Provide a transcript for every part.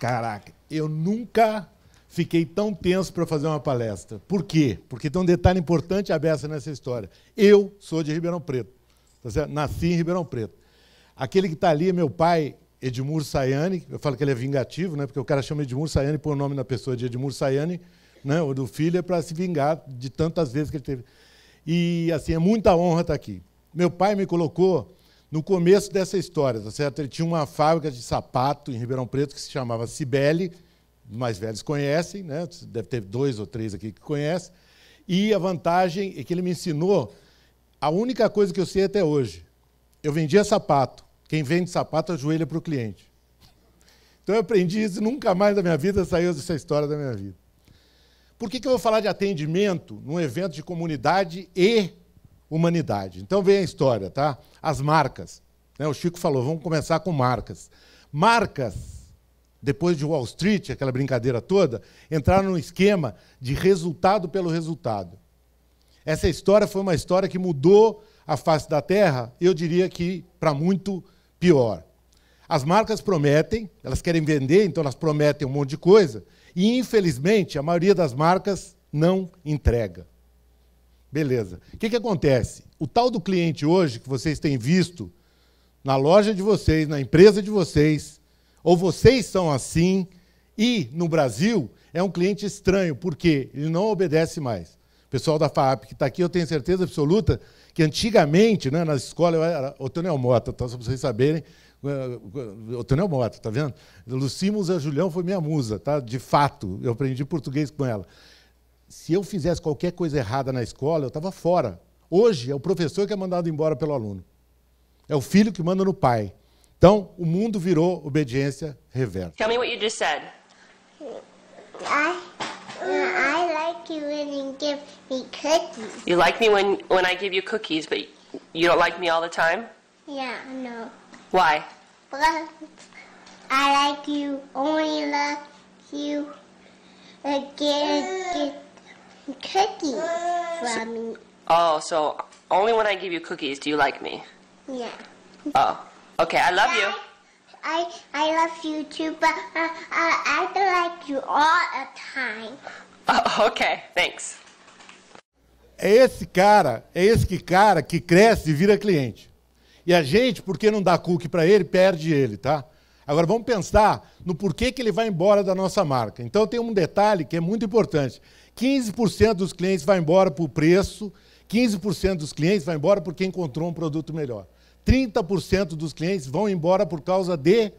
Caraca, eu nunca fiquei tão tenso para fazer uma palestra. Por quê? Porque tem um detalhe importante a beça nessa história. Eu sou de Ribeirão Preto. Tá certo? Nasci em Ribeirão Preto. Aquele que está ali é meu pai, Edmur Sayane. Eu falo que ele é vingativo, né? Porque o cara chama Edmur Sayane, põe o nome na pessoa de Edmur Sayane, né? Ou do filho, é para se vingar de tantas vezes que ele teve. E, assim, é muita honra estar aqui. Meu pai me colocou no começo dessa história, tá certo? Ele tinha uma fábrica de sapato em Ribeirão Preto que se chamava Cibele, os mais velhos conhecem, né? Deve ter 2 ou 3 aqui que conhecem. E a vantagem é que ele me ensinou a única coisa que eu sei até hoje. Eu vendia sapato. Quem vende sapato ajoelha para o cliente. Então eu aprendi isso e nunca mais da minha vida saiu dessa história da minha vida. Por que eu vou falar de atendimento num evento de comunidade e humanidade? Então vem a história, tá? As marcas. Né? O Chico falou, vamos começar com marcas. Marcas, depois de Wall Street, aquela brincadeira toda, entraram num esquema de resultado pelo resultado. Essa história foi uma história que mudou a face da Terra, eu diria que para muito pior. As marcas prometem, elas querem vender, então elas prometem um monte de coisa, e, infelizmente, a maioria das marcas não entrega. Beleza. O que acontece? O tal do cliente hoje, que vocês têm visto na loja de vocês, na empresa de vocês, ou vocês são assim, e, no Brasil, é um cliente estranho, porque ele não obedece mais. O pessoal da FAAP que está aqui, eu tenho certeza absoluta que antigamente, né, na escola, eu era Otoniel Mota, tá, só para vocês saberem, Otoniel Mota, tá vendo? Lucy Musa Julião foi minha musa, tá? De fato, eu aprendi português com ela. Se eu fizesse qualquer coisa errada na escola, eu estava fora. Hoje, é o professor que é mandado embora pelo aluno. É o filho que manda no pai. Então, o mundo virou obediência reversa. Tell me what you just said. I like you when you give me cookies. You like me when I give you cookies, but you don't like me all the time? Yeah, no. Why? But I like you, only love you, get cookies from me. Oh, so only when I give you cookies do you like me? Yeah. Oh, okay, I love you. I love you too, but I don't like you all the time. Oh, okay, thanks. É esse cara que cresce e vira cliente. E a gente, porque não dá cookie para ele, perde ele, tá? Agora vamos pensar no porquê que ele vai embora da nossa marca. Então tem um detalhe que é muito importante. 15% dos clientes vai embora por preço, 15% dos clientes vai embora porque encontrou um produto melhor. 30% dos clientes vão embora por causa de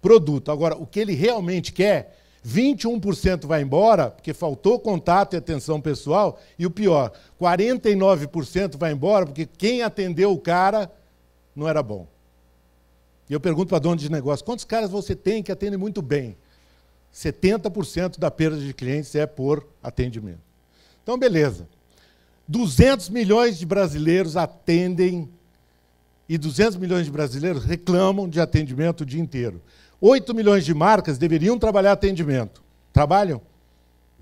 produto. Agora, o que ele realmente quer, 21% vai embora porque faltou contato e atenção pessoal, e o pior, 49% vai embora porque quem atendeu o cara não era bom. E eu pergunto para dono de negócio, quantos caras você tem que atendem muito bem? 70% da perda de clientes é por atendimento. Então, beleza. 200 milhões de brasileiros atendem e 200 milhões de brasileiros reclamam de atendimento o dia inteiro. 8 milhões de marcas deveriam trabalhar atendimento. Trabalham?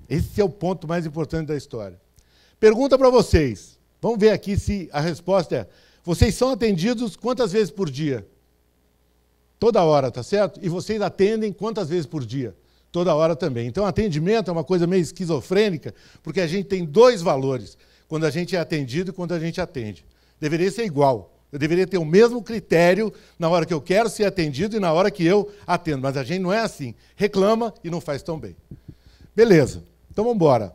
Esse é o ponto mais importante da história. Pergunta para vocês. Vamos ver aqui se a resposta é: vocês são atendidos quantas vezes por dia? Toda hora, tá certo? E vocês atendem quantas vezes por dia? Toda hora também. Então, atendimento é uma coisa meio esquizofrênica, porque a gente tem 2 valores, quando a gente é atendido e quando a gente atende. Deveria ser igual. Eu deveria ter o mesmo critério na hora que eu quero ser atendido e na hora que eu atendo. Mas a gente não é assim. Reclama e não faz tão bem. Beleza. Então, vamos embora.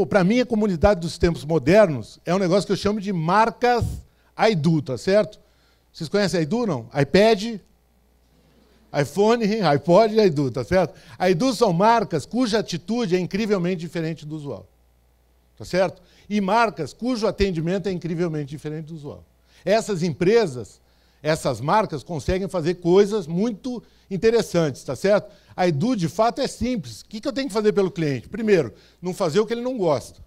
Para mim, a comunidade dos tempos modernos é um negócio que eu chamo de marcas AIDU, tá certo? Vocês conhecem a AIDU, não? iPad, iPhone, iPod e AIDU, tá certo? AIDU são marcas cuja atitude é incrivelmente diferente do usual. Tá certo? E marcas cujo atendimento é incrivelmente diferente do usual. Essas empresas, essas marcas, conseguem fazer coisas muito interessantes, tá certo? A AIDU, de fato, é simples. O que eu tenho que fazer pelo cliente? Primeiro, não fazer o que ele não gosta.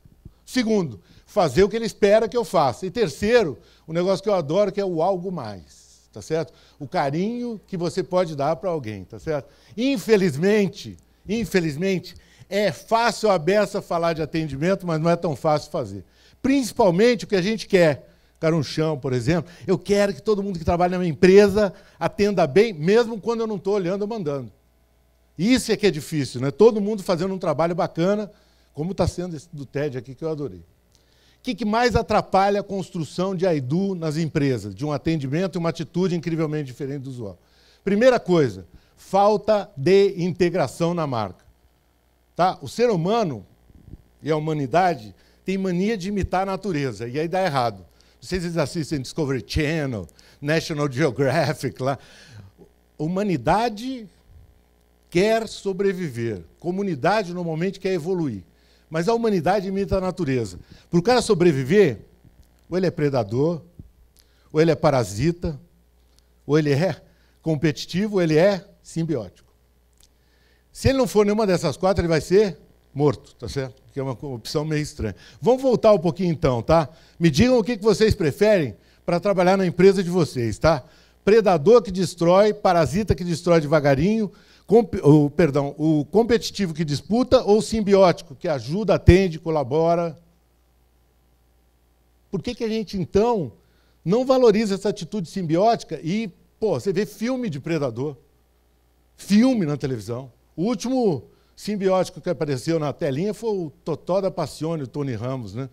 Segundo, fazer o que ele espera que eu faça. E terceiro, o negócio que eu adoro, que é o algo mais, tá certo? O carinho que você pode dar para alguém, tá certo? Infelizmente, é fácil a beça falar de atendimento, mas não é tão fácil fazer. Principalmente o que a gente quer. Carunchão, por exemplo, eu quero que todo mundo que trabalha na minha empresa atenda bem, mesmo quando eu não estou olhando ou mandando. Isso é que é difícil, né? Todo mundo fazendo um trabalho bacana, como está sendo esse do TED aqui, que eu adorei. O que mais atrapalha a construção de AIDU nas empresas, de um atendimento e uma atitude incrivelmente diferente do usual? Primeira coisa, falta de integração na marca. Tá? O ser humano e a humanidade tem mania de imitar a natureza, e aí dá errado. Não sei se vocês assistem Discovery Channel, National Geographic, lá. Humanidade quer sobreviver, comunidade normalmente quer evoluir. Mas a humanidade imita a natureza. Para o cara sobreviver, ou ele é predador, ou ele é parasita, ou ele é competitivo, ou ele é simbiótico. Se ele não for nenhuma dessas quatro, ele vai ser morto, tá certo? Que é uma opção meio estranha. Vamos voltar um pouquinho então, tá? Me digam o que vocês preferem para trabalhar na empresa de vocês, tá? Predador que destrói, parasita que destrói devagarinho, o competitivo que disputa ou o simbiótico, que ajuda, atende, colabora. Por que a gente, então, não valoriza essa atitude simbiótica e, pô, você vê filme de predador, filme na televisão. O último simbiótico que apareceu na telinha foi o Totó da Passione, o Tony Ramos, né?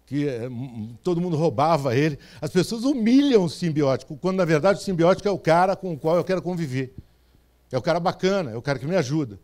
Que todo mundo roubava ele. As pessoas humilham o simbiótico, quando, na verdade, o simbiótico é o cara com o qual eu quero conviver. É o cara bacana, é o cara que me ajuda.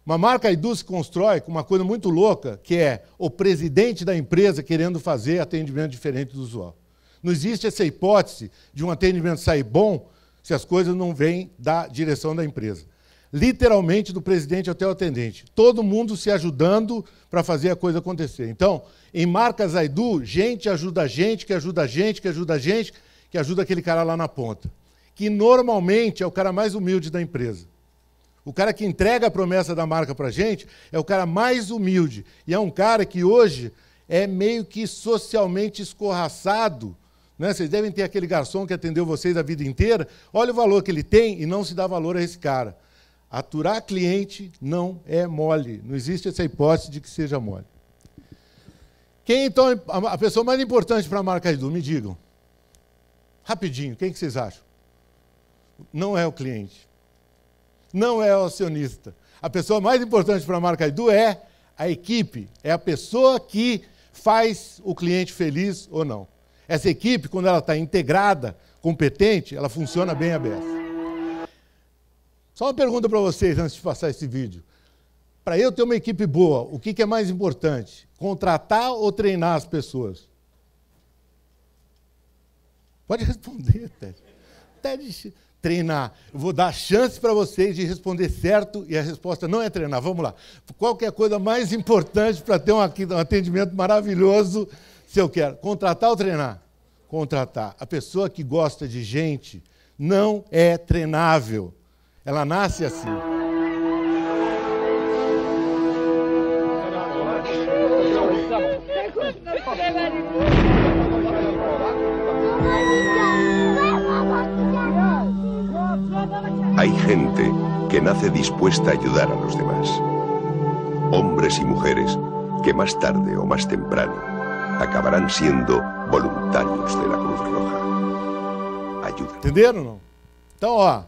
Uma marca AIDU se constrói com uma coisa muito louca, que é o presidente da empresa querendo fazer atendimento diferente do usual. Não existe essa hipótese de um atendimento sair bom se as coisas não vêm da direção da empresa. Literalmente, do presidente até o atendente. Todo mundo se ajudando para fazer a coisa acontecer. Então, em marcas AIDU, gente ajuda gente, que ajuda gente, que ajuda gente, que ajuda aquele cara lá na ponta. Que normalmente é o cara mais humilde da empresa. O cara que entrega a promessa da marca para a gente é o cara mais humilde. E é um cara que hoje é meio que socialmente escorraçado. Né? Vocês devem ter aquele garçom que atendeu vocês a vida inteira. Olha o valor que ele tem e não se dá valor a esse cara. Aturar cliente não é mole. Não existe essa hipótese de que seja mole. Quem, então, é a pessoa mais importante para a marca AIDU? Me digam. Rapidinho, quem que vocês acham? Não é o cliente. Não é o acionista. A pessoa mais importante para a marca AIDU é a equipe. É a pessoa que faz o cliente feliz ou não. Essa equipe, quando ela está integrada, competente, ela funciona bem a beça. Só uma pergunta para vocês, antes de passar esse vídeo. Para eu ter uma equipe boa, o que é mais importante? Contratar ou treinar as pessoas? Pode responder, Ted. Ted, treinar. Eu vou dar chance para vocês de responder certo e a resposta não é treinar. Vamos lá. Qual que é a coisa mais importante para ter um atendimento maravilhoso, se eu quero? Contratar ou treinar? Contratar. A pessoa que gosta de gente não é treinável. Ela nasce assim. Hay gente que nace dispuesta a ayudar a los demás. Hombres y mujeres que más tarde o más temprano acabarán siendo voluntários de la Cruz Roja. Ajuda. Entenderam ou não? Então, ó,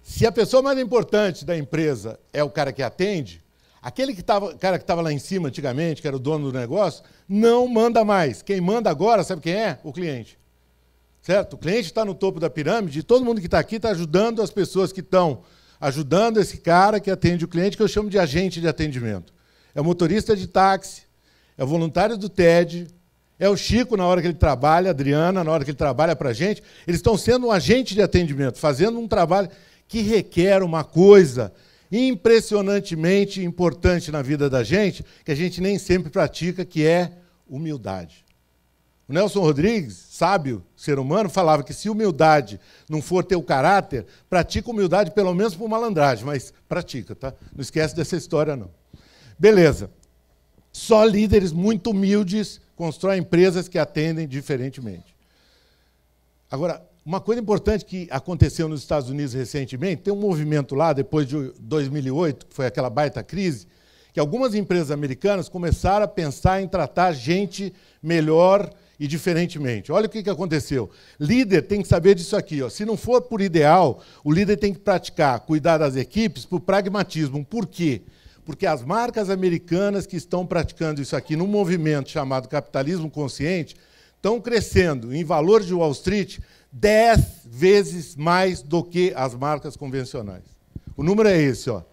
se a pessoa mais importante da empresa é o cara que atende, aquele cara que estava lá em cima antigamente, que era o dono do negócio, não manda mais. Quem manda agora, sabe quem é? O cliente. Certo? O cliente está no topo da pirâmide e todo mundo que está aqui está ajudando as pessoas que estão ajudando esse cara que atende o cliente, que eu chamo de agente de atendimento. É o motorista de táxi, é o voluntário do TED, é o Chico na hora que ele trabalha, a Adriana na hora que ele trabalha para a gente. Eles estão sendo um agente de atendimento, fazendo um trabalho que requer uma coisa impressionantemente importante na vida da gente, que a gente nem sempre pratica, que é humildade. O Nelson Rodrigues, sábio ser humano, falava que se humildade não for teu caráter, pratica humildade pelo menos por malandragem, mas pratica, tá? Não esquece dessa história, não. Beleza. Só líderes muito humildes constroem empresas que atendem diferentemente. Agora, uma coisa importante que aconteceu nos Estados Unidos recentemente, tem um movimento lá, depois de 2008, que foi aquela baita crise, que algumas empresas americanas começaram a pensar em tratar gente melhor e diferentemente. Olha o que aconteceu. Líder tem que saber disso aqui. Ó. Se não for por ideal, o líder tem que praticar, cuidar das equipes por pragmatismo. Por quê? Porque as marcas americanas que estão praticando isso aqui num movimento chamado capitalismo consciente estão crescendo em valores de Wall Street 10 vezes mais do que as marcas convencionais. O número é esse, ó.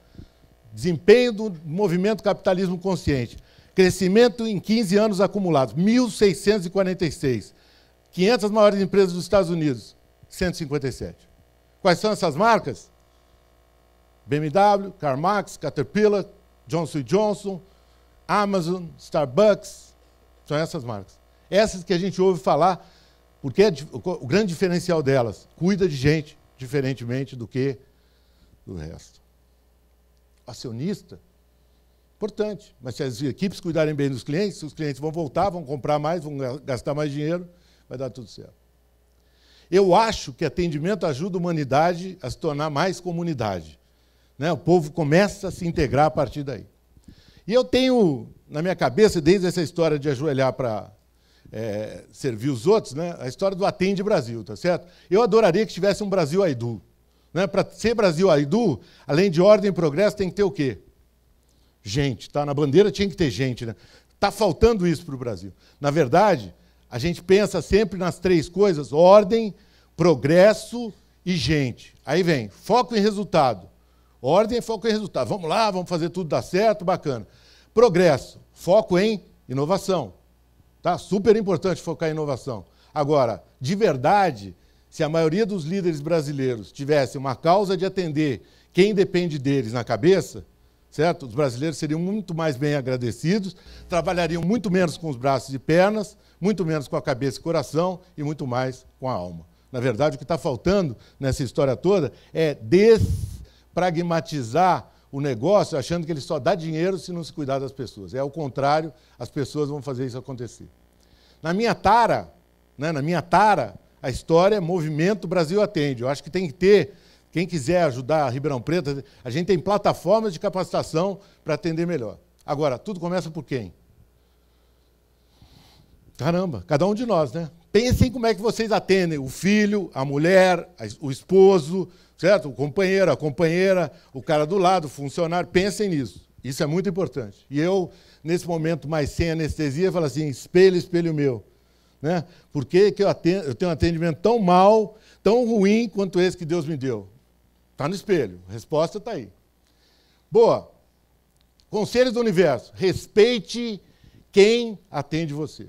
Desempenho do movimento capitalismo consciente. Crescimento em 15 anos acumulados, 1.646. 500 maiores empresas dos Estados Unidos, 157. Quais são essas marcas? BMW, CarMax, Caterpillar, Johnson & Johnson, Amazon, Starbucks. São essas marcas. Essas que a gente ouve falar, porque é o grande diferencial delas. Cuida de gente, diferentemente do que do resto. Acionista, importante. Mas se as equipes cuidarem bem dos clientes, os clientes vão voltar, vão comprar mais, vão gastar mais dinheiro, vai dar tudo certo. Eu acho que atendimento ajuda a humanidade a se tornar mais comunidade. Né? O povo começa a se integrar a partir daí. E eu tenho na minha cabeça, desde essa história de ajoelhar para servir os outros, né? A história do Atende Brasil, tá certo? Eu adoraria que tivesse um Brasil Aidu. Né? Para ser Brasil Aidu, além de ordem e progresso, tem que ter o quê? Gente, tá? Na bandeira tinha que ter gente, né? Está faltando isso para o Brasil. Na verdade, a gente pensa sempre nas três coisas: ordem, progresso e gente. Aí vem, foco em resultado. Ordem é foco em resultado. Vamos lá, vamos fazer tudo dar certo, bacana. Progresso, foco em inovação. Tá? Super importante focar em inovação. Agora, de verdade, se a maioria dos líderes brasileiros tivesse uma causa de atender quem depende deles na cabeça, certo? Os brasileiros seriam muito mais bem agradecidos, trabalhariam muito menos com os braços e pernas, muito menos com a cabeça e coração e muito mais com a alma. Na verdade, o que está faltando nessa história toda é despragmatizar o negócio, achando que ele só dá dinheiro se não se cuidar das pessoas. É ao contrário, as pessoas vão fazer isso acontecer. Na minha tara, a história é Movimento Brasil Atende. Eu acho que tem que ter, quem quiser ajudar a Ribeirão Preto, a gente tem plataformas de capacitação para atender melhor. Agora, tudo começa por quem? Caramba, cada um de nós, né? Pensem como é que vocês atendem o filho, a mulher, o esposo, certo? O companheiro, a companheira, o cara do lado, o funcionário. Pensem nisso. Isso é muito importante. E eu, nesse momento mais sem anestesia, falo assim, espelho, espelho meu. Né? Por que que eu tenho um atendimento tão mal, tão ruim quanto esse que Deus me deu? Está no espelho. A resposta está aí. Boa. Conselhos do Universo. Respeite quem atende você.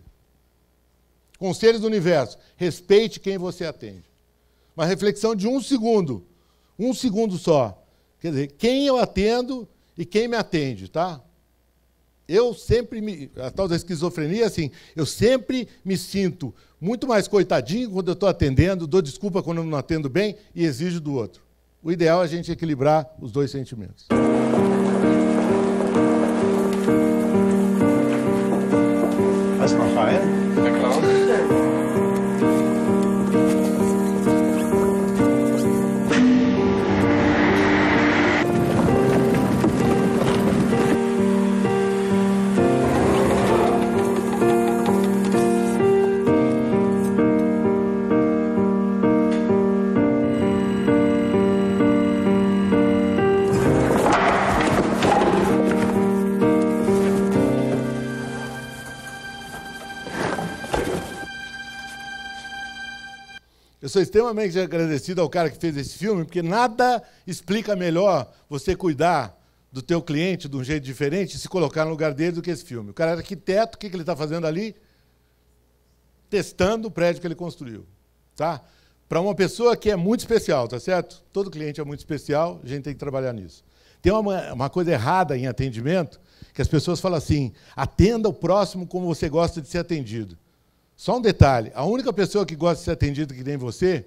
Conselhos do Universo. Respeite quem você atende. Uma reflexão de 1 segundo. 1 segundo só. Quer dizer, quem eu atendo e quem me atende, tá? Eu sempre a tal da esquizofrenia, assim, eu sempre me sinto muito mais coitadinho quando eu estou atendendo, dou desculpa quando eu não atendo bem e exijo do outro. O ideal é a gente equilibrar os dois sentimentos. Was noch rein? Na klar. Eu sou extremamente agradecido ao cara que fez esse filme, porque nada explica melhor você cuidar do teu cliente de um jeito diferente e se colocar no lugar dele do que esse filme. O cara era arquiteto, o que ele está fazendo ali? Testando o prédio que ele construiu. Tá? Para uma pessoa que é muito especial, tá certo? Todo cliente é muito especial, a gente tem que trabalhar nisso. Tem uma coisa errada em atendimento, que as pessoas falam assim, atenda o próximo como você gosta de ser atendido. Só um detalhe, a única pessoa que gosta de ser atendida que nem você,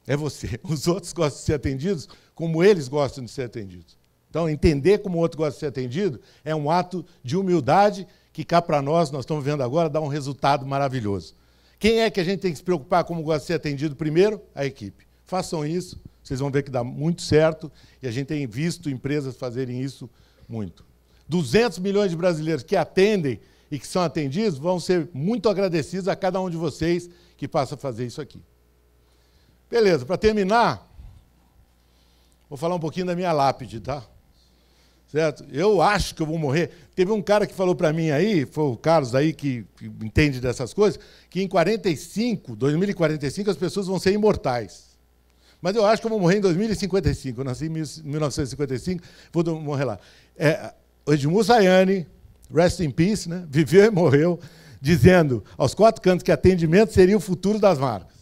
é você. Os outros gostam de ser atendidos como eles gostam de ser atendidos. Então, entender como o outro gosta de ser atendido é um ato de humildade que cá para nós estamos vendo agora, dá um resultado maravilhoso. Quem é que a gente tem que se preocupar como gosta de ser atendido primeiro? A equipe. Façam isso, vocês vão ver que dá muito certo, e a gente tem visto empresas fazerem isso muito. 200 milhões de brasileiros que atendem, e que são atendidos vão ser muito agradecidos a cada um de vocês que passa a fazer isso aqui. Beleza, para terminar, vou falar um pouquinho da minha lápide, tá? Certo? Eu acho que eu vou morrer. Teve um cara que falou para mim aí, foi o Carlos aí que entende dessas coisas, que em 2045, as pessoas vão ser imortais. Mas eu acho que eu vou morrer em 2055. Eu nasci em 1955, vou morrer lá. O Edmur Sayane, rest in peace, né? Viveu e morreu, dizendo aos 4 cantos que atendimento seria o futuro das marcas.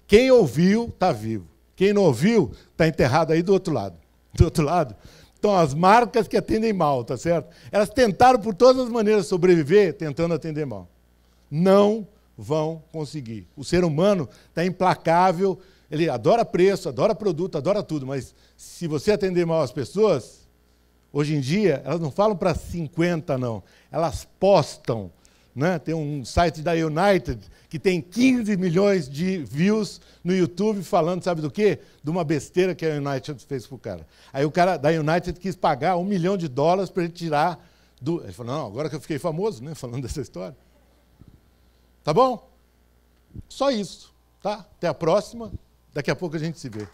Quem ouviu, está vivo. Quem não ouviu, está enterrado aí do outro lado. Do outro lado, estão as marcas que atendem mal, tá certo? Elas tentaram por todas as maneiras sobreviver tentando atender mal. Não vão conseguir. O ser humano está implacável, ele adora preço, adora produto, adora tudo, mas se você atender mal as pessoas, hoje em dia, elas não falam para 50, não. Elas postam. Né? Tem um site da United que tem 15 milhões de views no YouTube falando, sabe do quê? De uma besteira que a United fez para o cara. Aí o cara da United quis pagar $1 milhão para ele tirar do... Ele falou, não, agora que eu fiquei famoso, né, falando dessa história. Tá bom? Só isso. Tá? Até a próxima. Daqui a pouco a gente se vê.